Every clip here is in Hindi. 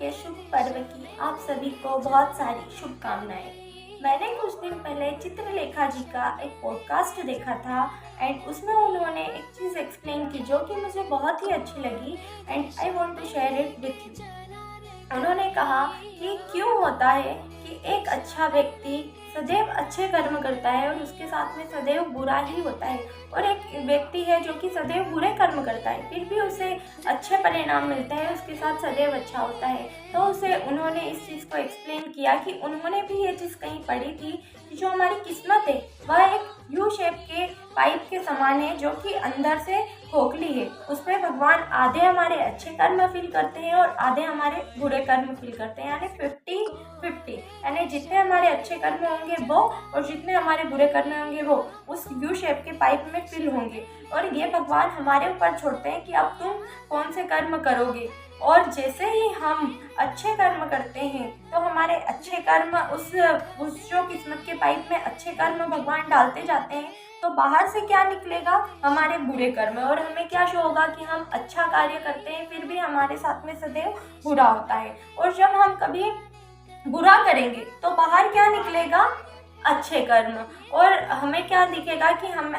के शुभ पर्व की आप सभी को बहुत सारी शुभकामनाएं। मैंने कुछ दिन पहले चित्रलेखा जी का एक पॉडकास्ट देखा था एंड उसमें उन्होंने एक चीज़ एक्सप्लेन की जो कि मुझे बहुत ही अच्छी लगी and I want to share it with you. उन्होंने कहा कि क्यों होता है कि एक अच्छा व्यक्ति सदैव अच्छे कर्म करता है और उसके साथ में सदैव बुरा ही होता है, और एक व्यक्ति है जो कि सदैव बुरे कर्म करता है फिर भी उसे अच्छे परिणाम मिलते हैं, उसके साथ सदैव अच्छा होता है। तो उसे उन्होंने इस चीज़ को एक्सप्लेन किया कि उन्होंने भी ये चीज़ कहीं पढ़ी थी कि जो हमारी किस्मत है वह एक यू शेप के पाइप के समान है जो कि अंदर से खोखली है। उसमें भगवान आधे हमारे अच्छे कर्म फिल करते हैं और आधे हमारे बुरे कर्म फिल करते हैं, यानी 50-50, यानी जितने हमारे अच्छे कर्म होंगे वो और जितने हमारे बुरे कर्म होंगे वो उस यू शेप के पाइप में फिल होंगे। और ये भगवान हमारे ऊपर छोड़ते हैं कि अब तुम कौन से कर्म करोगे। और जैसे ही हम अच्छे कर्म करते हैं तो हमारे अच्छे कर्म उस जो किस्मत के पाइप में अच्छे कर्म भगवान डालते जाते हैं, तो बाहर से क्या निकलेगा, हमारे बुरे कर्म। और हमें क्या शो होगा कि हम अच्छा कार्य करते हैं फिर भी हमारे साथ में सदैव बुरा होता है। और जब हम कभी बुरा करेंगे तो बाहर क्या निकलेगा, अच्छे कर्म। और हमें क्या दिखेगा कि हम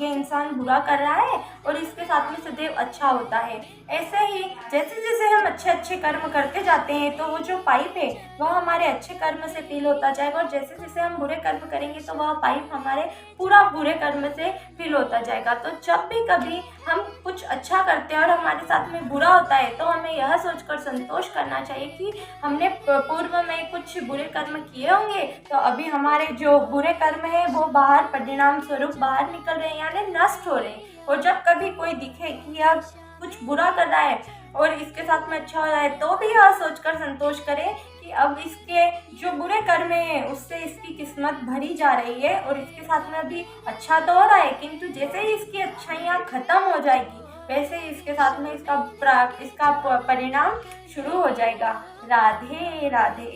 ये इंसान बुरा कर रहा है और इसके साथ में सदैव अच्छा होता है। ऐसे ही जैसे जैसे हम अच्छे अच्छे कर्म करते जाते हैं तो वो जो पाइप है वह हमारे अच्छे कर्म से फिल होता जाएगा, और जैसे जैसे हम बुरे कर्म करेंगे तो वह पाइप हमारे पूरा बुरे कर्म से फिल होता जाएगा। तो जब भी कभी हम कुछ अच्छा करते हैं और हमारे साथ में बुरा होता है तो हमें यह सोचकर संतोष करना चाहिए कि हमने पूर्व में कुछ बुरे कर्म किए होंगे तो अभी हमारे जो बुरे कर्म है वो बाहर परिणाम स्वरूप बाहर निकल रहे हैं, यानी नष्ट हो रहे हैं। और जब कभी कोई दिखे कि यह कुछ बुरा कर रहा है और इसके साथ में अच्छा हो रहा है तो भी यह सोचकर संतोष करें कि अब इसके जो बुरे कर्म हैं उससे इसकी किस्मत भरी जा रही है और इसके साथ में अभी अच्छा तो हो रहा है, किंतु जैसे ही इसकी अच्छाइयाँ खत्म हो जाएगी वैसे ही इसके साथ में इसका परिणाम शुरू हो जाएगा। राधे राधे।